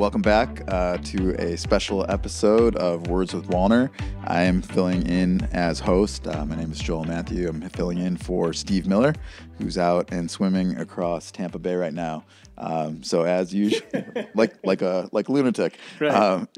welcome back to a special episode of Words with Walner. I am filling in as host. My name is Joel Matthew. I'm filling in for Steve Miller, who's out and swimming across Tampa Bay right now. So as usual, like a lunatic. Right.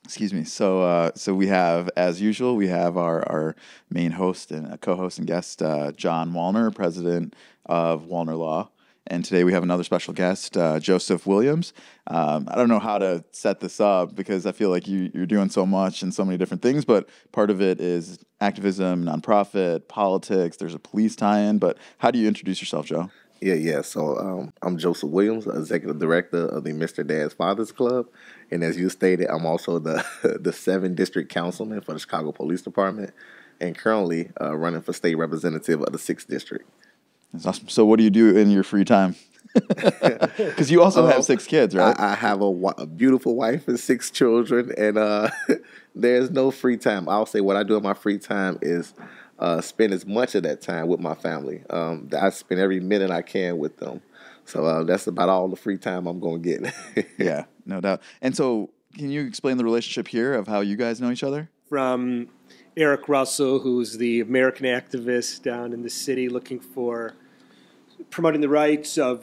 Excuse me. So we have, as usual, we have our main host and co-host and guest, John Walner, president of Walner Law. And today we have another special guest, Joseph Williams. I don't know how to set this up because I feel like you're doing so much and so many different things, but part of it is activism, nonprofit, politics. There's a police tie-in, but how do you introduce yourself, Joe? Yeah. So I'm Joseph Williams, executive director of the Mr. Dad's Fathers Club. And as you stated, I'm also the 7th District Councilman for the Chicago Police Department and currently running for state representative of the 6th District. That's awesome. So what do you do in your free time? Because you also have 6 kids, right? I have a beautiful wife and 6 children, and there's no free time. I'll say what I do in my free time is spend as much of that time with my family. I spend every minute I can with them. So that's about all the free time I'm going to get. Yeah, no doubt. And so can you explain the relationship here of how you guys know each other? From Eric Russell, who's the American activist down in the city looking for promoting the rights of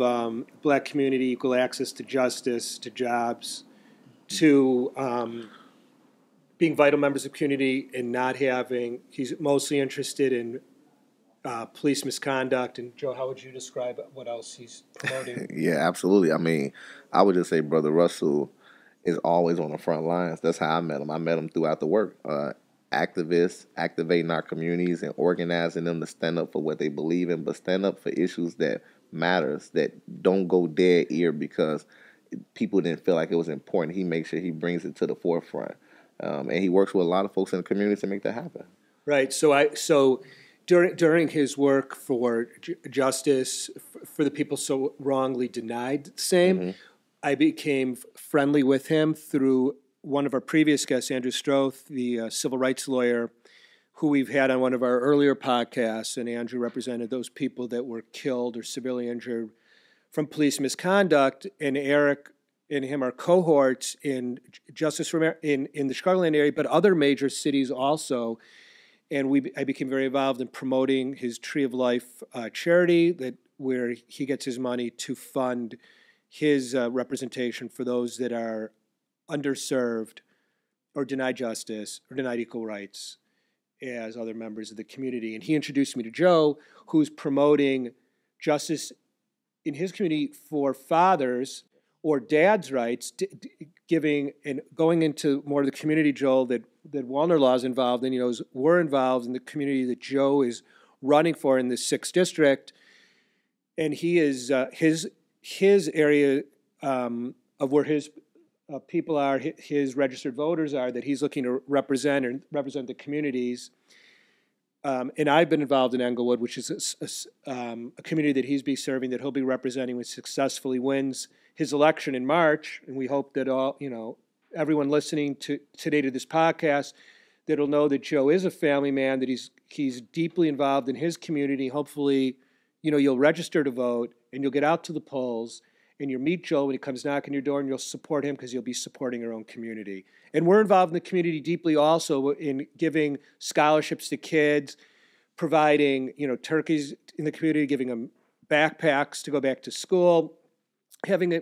black community, equal access to justice, to jobs, to being vital members of community and not having, he's mostly interested in police misconduct. And Joe, how would you describe what else he's promoting? Yeah, absolutely. I mean, I would just say Brother Russell is always on the front lines. That's how I met him. I met him throughout the work. Activists, activating our communities and organizing them to stand up for what they believe in, but stand up for issues that matters, that don't go dead ear because people didn't feel like it was important. He makes sure he brings it to the forefront. And he works with a lot of folks in the community to make that happen. Right. So during his work for justice, for the people so wrongly denied the same, I became friendly with him through one of our previous guests, Andrew Stroth, the civil rights lawyer, who we've had on one of our earlier podcasts, and Andrew represented those people that were killed or severely injured from police misconduct, and Eric and him are cohorts in justice in the Chicagoland area, but other major cities also. And I became very involved in promoting his Tree of Life charity, where he gets his money to fund his representation for those that are underserved or denied justice or denied equal rights as other members of the community. And he introduced me to Joe, who's promoting justice in his community for fathers or dads' rights, giving and going into more of the community, Joel, that Walner Law is involved in. We're involved in the community that Joe is running for in the 6th District. And he is his area of where his people are, his registered voters are, that he's looking to represent the communities. And I've been involved in Englewood, which is a community that he's be serving, that he'll be representing when he successfully wins his election in March. And we hope that everyone listening today to this podcast, that'll know that Joe is a family man, that he's deeply involved in his community. Hopefully, you'll register to vote and you'll get out to the polls. And you'll meet Joe when he comes knocking your door, and you'll support him because you'll be supporting your own community. And we're involved in the community deeply also in giving scholarships to kids, providing, turkeys in the community, giving them backpacks to go back to school, having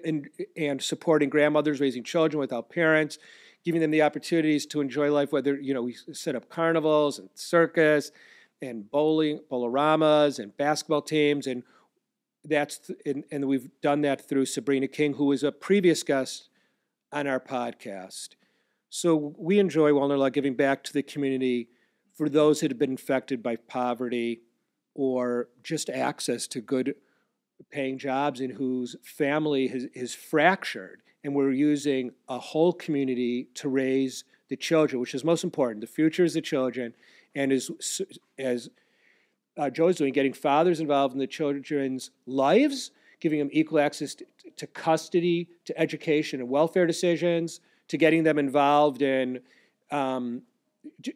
and supporting grandmothers raising children without parents, giving them the opportunities to enjoy life, whether, we set up carnivals and circus and bowling, bowleramas and basketball teams, and and we've done that through Sabrina King, who was a previous guest on our podcast. So we enjoy Walner Law giving back to the community for those that have been affected by poverty or just access to good paying jobs and whose family is fractured. And we're using a whole community to raise the children, which is most important. The future is the children. And as Joe's doing, getting fathers involved in the children's lives, giving them equal access to custody, to education and welfare decisions, to getting them involved in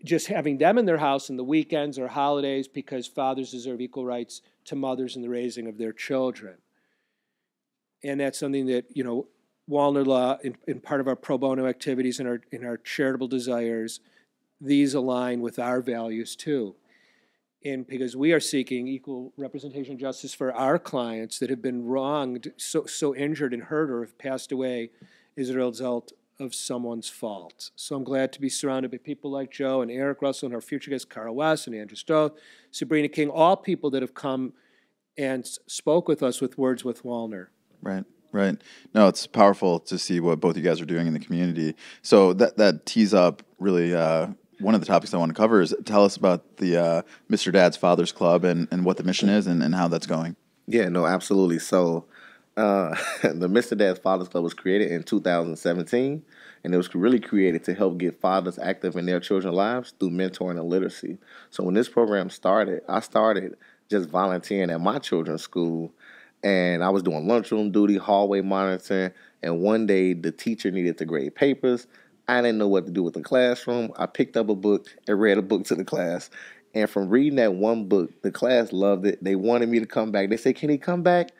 just having them in their house in the weekends or holidays, because fathers deserve equal rights to mothers in the raising of their children. And that's something that, Walner Law, in part of our pro bono activities and our charitable desires, these align with our values too. And because we are seeking equal representation and justice for our clients that have been wronged, so injured and hurt or have passed away as a result of someone's fault. So I'm glad to be surrounded by people like Joe and Eric Russell and our future guests, Carl West and Andrew Stroth, Sabrina King, all people that have come and spoke with us with Words with Walner. Right. Right. No, it's powerful to see what both you guys are doing in the community. So that tees up really one of the topics I want to cover is tell us about the Mr. Dad's Fathers Club and what the mission is and how that's going. Yeah, no, absolutely. So the Mr. Dad's Fathers Club was created in 2017, and it was really created to help get fathers active in their children's lives through mentoring and literacy. So when this program started, I started just volunteering at my children's school, and I was doing lunchroom duty, hallway monitoring, and one day the teacher needed to grade papers. I didn't know what to do with the classroom. I picked up a book and read a book to the class. And from reading that one book, the class loved it. They wanted me to come back. They said, "Can he come back?"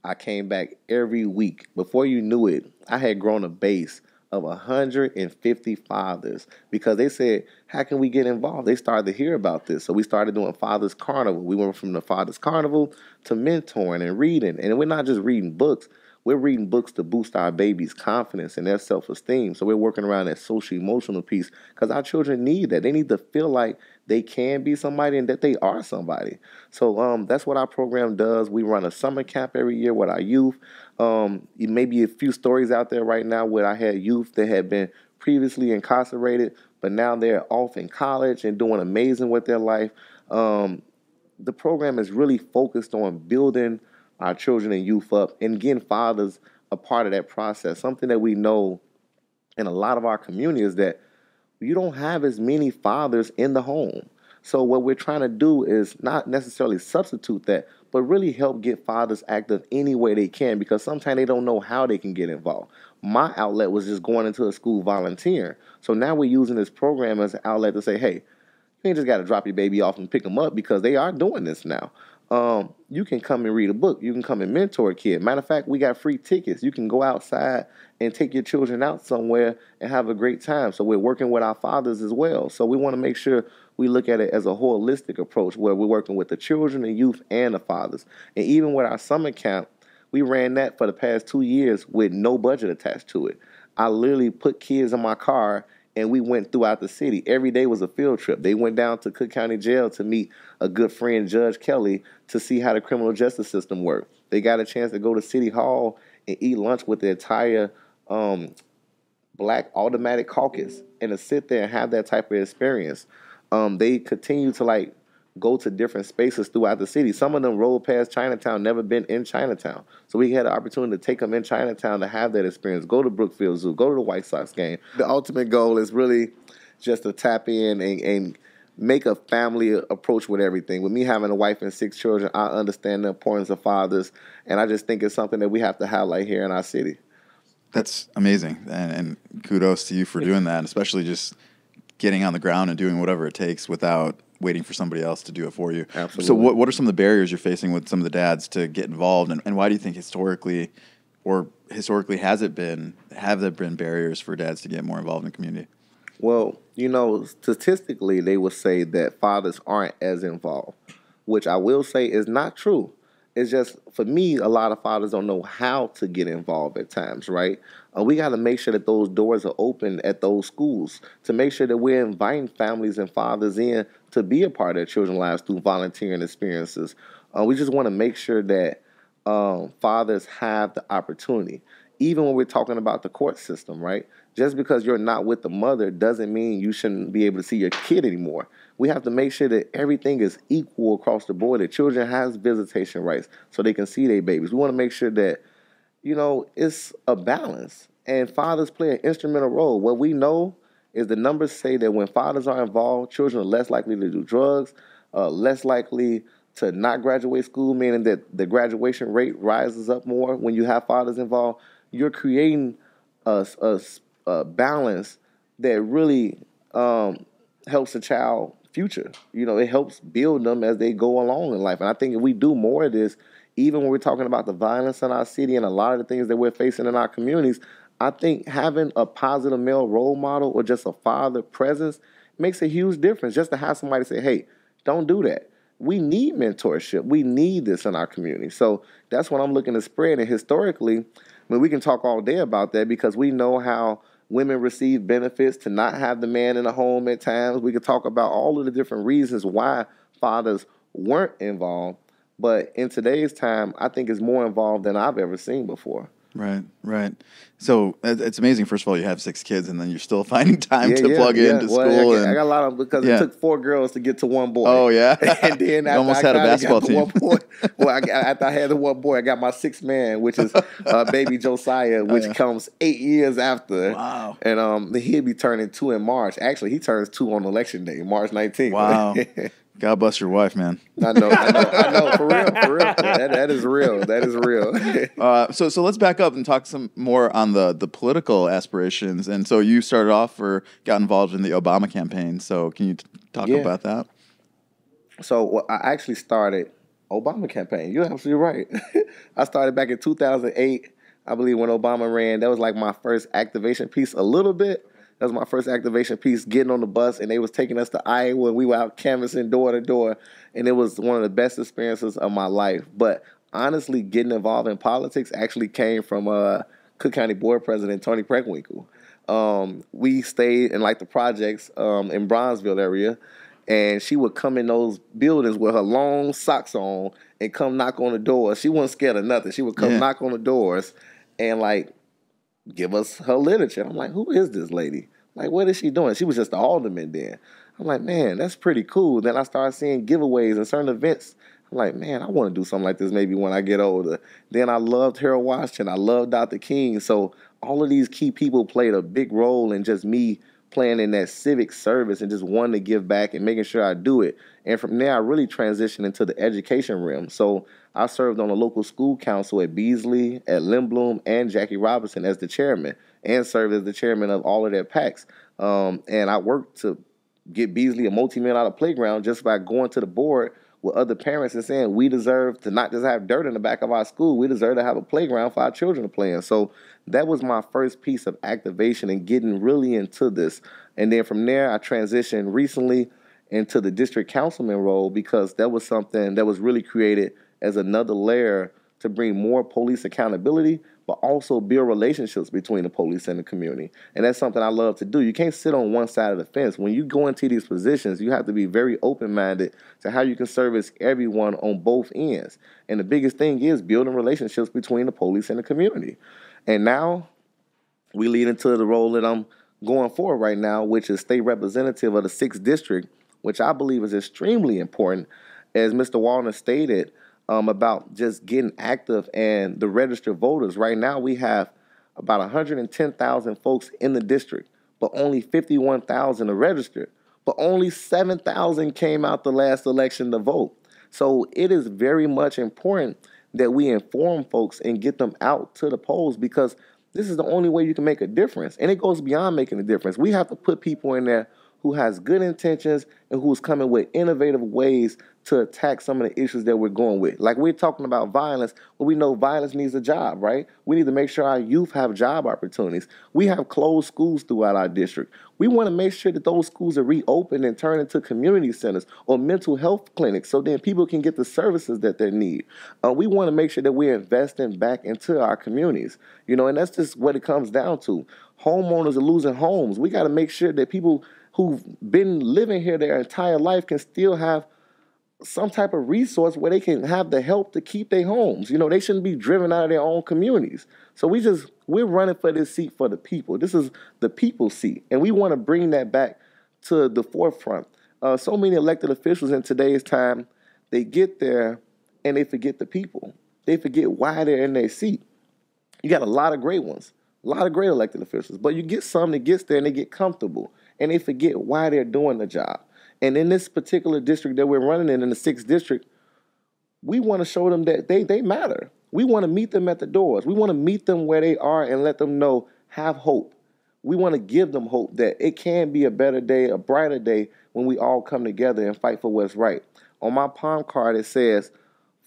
I came back every week. Before you knew it, I had grown a base of 150 fathers because they said, "How can we get involved?" They started to hear about this. So we started doing Fathers Carnival. We went from the Fathers Carnival to mentoring and reading. And we're not just reading books. We're reading books to boost our babies' confidence and their self-esteem. So we're working around that social-emotional piece because our children need that. They need to feel like they can be somebody and that they are somebody. So that's what our program does. We run a summer camp every year with our youth. Maybe a few stories out there right now where I had youth that had been previously incarcerated, but now they're off in college and doing amazing with their life. The program is really focused on building our children and youth up and getting fathers a part of that process. Something that we know in a lot of our community is that you don't have as many fathers in the home. So what we're trying to do is not necessarily substitute that, but really help get fathers active any way they can because sometimes they don't know how they can get involved. My outlet was just going into a school volunteering. So now we're using this program as an outlet to say, hey, you ain't just got to drop your baby off and pick them up because they are doing this now. You can come and read a book. You can come and mentor a kid. Matter of fact, we got free tickets. You can go outside and take your children out somewhere and have a great time. So we're working with our fathers as well. So we want to make sure we look at it as a holistic approach where we're working with the children and youth and the fathers. And even with our summer camp, we ran that for the past 2 years with no budget attached to it. I literally put kids in my car and we went throughout the city. Every day was a field trip. They went down to Cook County Jail to meet a good friend, Judge Kelly, to see how the criminal justice system worked. They got a chance to go to City Hall and eat lunch with the entire Black Automatic Caucus and to sit there and have that type of experience. They continue to go to different spaces throughout the city. Some of them rolled past Chinatown, never been in Chinatown. So we had an opportunity to take them in Chinatown to have that experience. Go to Brookfield Zoo, go to the White Sox game. The ultimate goal is really just to tap in and make a family approach with everything. With me having a wife and 6 children, I understand the importance of fathers, and I just think it's something that we have to highlight here in our city. That's amazing, and kudos to you for doing that, especially just getting on the ground and doing whatever it takes without waiting for somebody else to do it for you. Absolutely. So what are some of the barriers you're facing with some of the dads to get involved, and why do you think historically have there been barriers for dads to get more involved in the community? Well, statistically, they would say that fathers aren't as involved, which I will say is not true. It's just, for me, a lot of fathers don't know how to get involved at times, right? We got to make sure that those doors are open at those schools to make sure that we're inviting families and fathers in to be a part of their children's lives through volunteering experiences. We just want to make sure that fathers have the opportunity. Even when we're talking about the court system, right? Just because you're not with the mother doesn't mean you shouldn't be able to see your kid anymore. We have to make sure that everything is equal across the board, that children have visitation rights so they can see their babies. We want to make sure that, it's a balance. And fathers play an instrumental role. What we know is the numbers say that when fathers are involved, children are less likely to do drugs, less likely to not graduate school, meaning that the graduation rate rises up more when you have fathers involved. You're creating a balance that really helps a child future. It helps build them as they go along in life. And I think if we do more of this, even when we're talking about the violence in our city and a lot of the things that we're facing in our communities, I think having a positive male role model or just a father presence makes a huge difference. Just to have somebody say, hey, don't do that. We need mentorship. We need this in our community. So that's what I'm looking to spread. And historically, I mean, we can talk all day about that because we know how women receive benefits to not have the man in the home at times. We could talk about all of the different reasons why fathers weren't involved. But in today's time, I think it's more involved than I've ever seen before. Right, right. So it's amazing. First of all, you have 6 kids, and then you're still finding time to plug into school. I got a lot of because it took 4 girls to get to 1 boy. Oh yeah, and then you almost had a basketball team. After I had the 1 boy, I got my 6th man, which is baby Josiah, which comes 8 years after. Wow. And he'll be turning 2 in March. Actually, he turns 2 on election day, March 19th. Wow. God bless your wife, man. I know, for real. That is real. That is real. So let's back up and talk some more on the political aspirations. And so you started off or got involved in the Obama campaign. So can you talk about that? So I actually started Obama campaign. You're absolutely right. I started back in 2008, I believe, when Obama ran. That was like my first activation piece a little bit. That was my first activation piece, getting on the bus, and they was taking us to Iowa, and we were out canvassing door to door, and it was one of the best experiences of my life. But honestly, getting involved in politics actually came from Cook County Board President Tony Preckwinkle. We stayed in like the projects in Bronzeville area, and she would come in those buildings with her long socks on and come knock on the doors. She wasn't scared of nothing. She would come knock on the doors and like give us her literature. I'm like, who is this lady? Like, what is she doing? She was just the alderman then. I'm like, man, that's pretty cool. Then I started seeing giveaways and certain events. I'm like, man, I want to do something like this maybe when I get older. Then I loved Harold Washington. I loved Dr. King. So all of these key people played a big role in just me playing in that civic service and just wanting to give back and making sure I do it. And from there, I really transitioned into the education realm. So I served on a local school council at Beasley, at Lindblom, and Jackie Robinson as the chairman, and served as the chairman of all of their PACs. And I worked to get Beasley a multi-million-dollar playground just by going to the board with other parents and saying we deserve to not just have dirt in the back of our school, we deserve to have a playground for our children to play in. So that was my first piece of activation and getting really into this. And then from there, I transitioned recently into the district councilman role because that was something that was really created as another layer to bring more police accountability, but also build relationships between the police and the community. And that's something I love to do. You can't sit on one side of the fence. When you go into these positions, you have to be very open-minded to how you can service everyone on both ends. And the biggest thing is building relationships between the police and the community. And now we lead into the role that I'm going for right now, which is state representative of the 6th District, which I believe is extremely important. As Mr. Walner stated, about just getting active and the registered voters. Right now we have about 110,000 folks in the district, but only 51,000 are registered. But only 7,000 came out the last election to vote. So it is very much important that we inform folks and get them out to the polls because this is the only way you can make a difference. And it goes beyond making a difference. We have to put people in there who has good intentions and who's coming with innovative ways to attack some of the issues that we're going with. Like we're talking about violence, but we know violence needs a job, right? We need to make sure our youth have job opportunities. We have closed schools throughout our district. We want to make sure that those schools are reopened and turned into community centers or mental health clinics so then people can get the services that they need. We want to make sure that we're investing back into our communities, and that's just what it comes down to. Homeowners are losing homes. We got to make sure that people who've been living here their entire life can still have some type of resource where they can have the help to keep their homes. They shouldn't be driven out of their own communities. So we're running for this seat for the people. This is the people's seat. And we want to bring that back to the forefront. So many elected officials in today's time, they get there and they forget the people. They forget why they're in their seat. You got a lot of great ones, a lot of great elected officials, but you get some that gets there and they get comfortable and they forget why they're doing the job. And in this particular district that we're running in the 6th District, we want to show them that they matter. We want to meet them at the doors. We want to meet them where they are and let them know, have hope. We want to give them hope that it can be a better day, a brighter day when we all come together and fight for what's right. On my palm card, it says,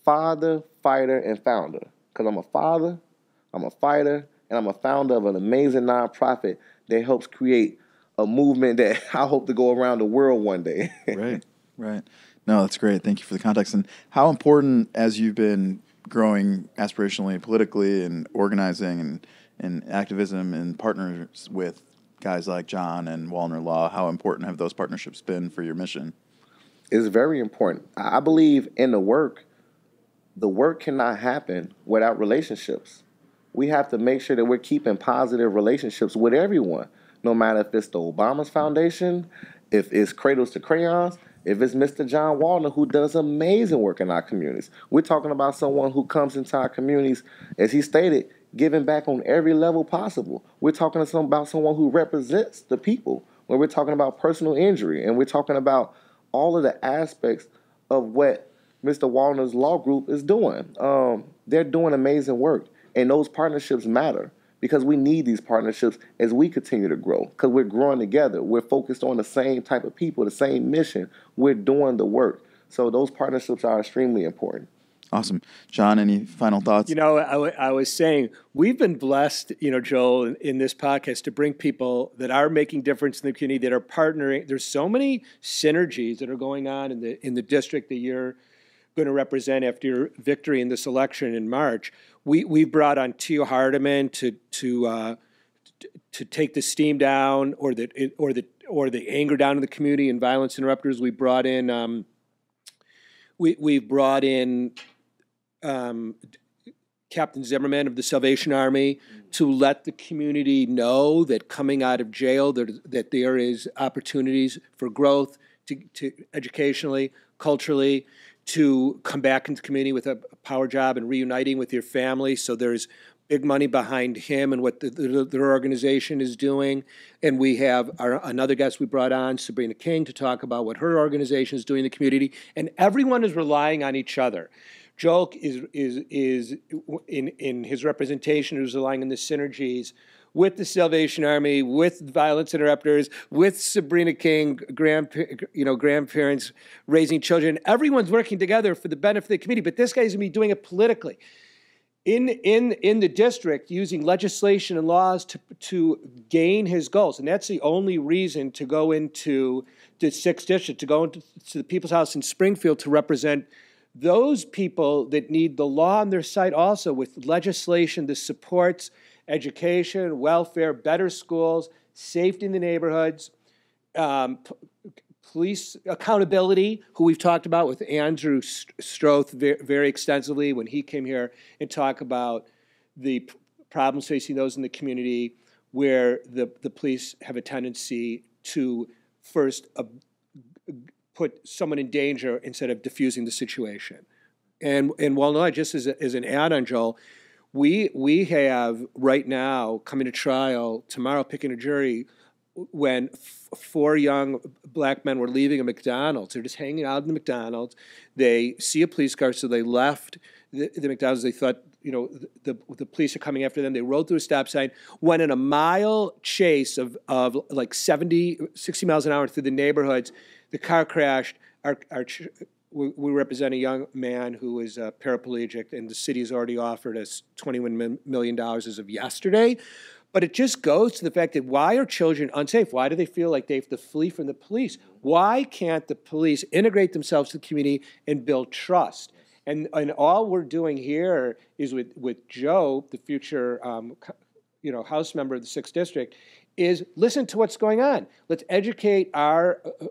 father, fighter, and founder. Because I'm a father, I'm a fighter, and I'm a founder of an amazing nonprofit that helps create a movement that I hope to go around the world one day. Right, right. No, that's great. Thank you for the context. And how important, as you've been growing aspirationally, politically, and organizing and activism and partners with guys like John and Walner Law, how important have those partnerships been for your mission? It's very important. I believe in the work cannot happen without relationships. We have to make sure that we're keeping positive relationships with everyone, no matter if it's the Obama's Foundation, if it's Cradles to Crayons, if it's Mr. John Walner, who does amazing work in our communities. We're talking about someone who comes into our communities, as he stated, giving back on every level possible. We're talking about someone who represents the people when we're talking about personal injury, and we're talking about all of the aspects of what Mr. Walner's law group is doing. They're doing amazing work, and those partnerships matter because we need these partnerships as we continue to grow because we're growing together. We're focused on the same type of people, the same mission. We're doing the work. So those partnerships are extremely important. Awesome. John, any final thoughts? You know, I was saying we've been blessed, you know, Joel, in this podcast to bring people that are making difference in the community, that are partnering. There's so many synergies that are going on in the district that you're going to represent after your victory in this election in March. We brought on Tio Hardiman to take the steam down or the anger down in the community and violence interrupters. We brought in we brought in Captain Zimmerman of the Salvation Army to let the community know that coming out of jail that there is opportunities for growth to educationally, culturally, to come back into the community with a power job and reuniting with your family. So there's big money behind him and what their organization is doing. And we have another guest we brought on, Sabrina King, to talk about what her organization is doing in the community. And everyone is relying on each other. Joel is in his representation is relying on the synergies with the Salvation Army, with violence interrupters, with Sabrina King, grandparents raising children. Everyone's working together for the benefit of the community, but this guy's going to be doing it politically. In the district, using legislation and laws to gain his goals. And that's the only reason to go into the 6th District, to go into the People's House in Springfield to represent those people that need the law on their side also, with legislation that supports education, welfare, better schools, safety in the neighborhoods, police accountability, who we've talked about with Andrew Stroth very extensively when he came here and talked about the problems facing those in the community where the police have a tendency to first put someone in danger instead of diffusing the situation. And well, just as an add-on, Joel, we have right now coming to trial tomorrow, picking a jury, when 4 young black men were leaving a McDonald's. They're just hanging out in the McDonald's. They see a police car, so they left the McDonald's. They thought, the police are coming after them. They rode through a stop sign, went in a mile chase of like 60 miles an hour through the neighborhoods. The car crashed. We represent a young man who is paraplegic, and the city has already offered us $21 million as of yesterday. But it just goes to the fact that why are children unsafe? Why do they feel like they have to flee from the police? Why can't the police integrate themselves to the community and build trust? And all we're doing here is with Joe, the future House member of the 6th District, is listen to what's going on. Let's educate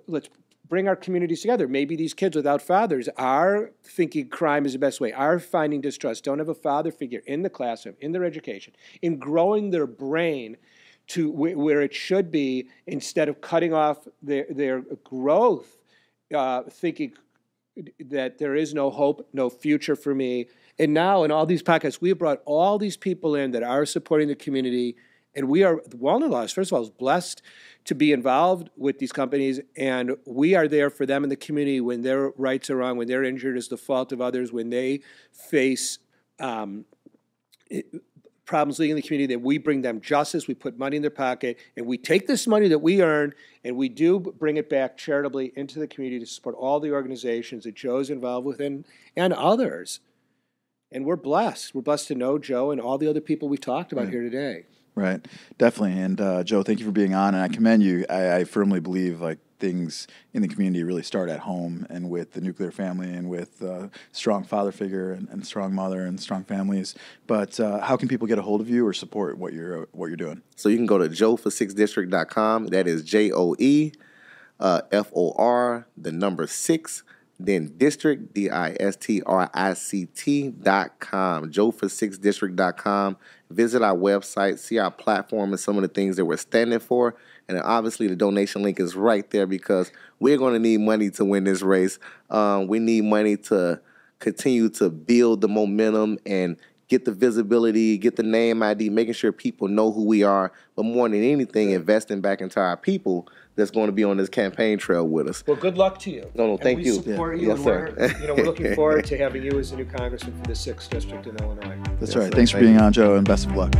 let's bring our communities together. Maybe these kids without fathers are thinking crime is the best way, are finding distrust, don't have a father figure in the classroom, in their education, in growing their brain to where it should be, instead of cutting off their growth, thinking that there is no hope, no future for me. And now in all these podcasts, we have brought all these people in that are supporting the community. And Walner Law, first of all, is blessed to be involved with these companies, and we are there for them in the community when their rights are wrong, when they're injured as the fault of others, when they face problems leading the community, that we bring them justice, we put money in their pocket, and we take this money that we earn, and we do bring it back charitably into the community to support all the organizations that Joe's involved with and others. And we're blessed. We're blessed to know Joe and all the other people we talked about here today. Right, definitely. And Joe, thank you for being on, and I commend you. I firmly believe like things in the community really start at home and with the nuclear family and with strong father figure and strong mother and strong families. But how can people get a hold of you or support what you're doing? So you can go to joe46district.com. That is JOE FOR, the number 6, then district, DISTRICT.com, joe46district.com. Visit our website, see our platform and some of the things that we're standing for. And then obviously the donation link is right there because we're going to need money to win this race. We need money to continue to build the momentum and get the visibility, get the name ID, making sure people know who we are, but more than anything, investing back into our people that's going to be on this campaign trail with us. Well, good luck to you. No, thank you. We support you, Yes, and sir. we're looking forward to having you as the new congressman for the 6th District in Illinois. That's right. Thanks for being on, Joe, and best of luck.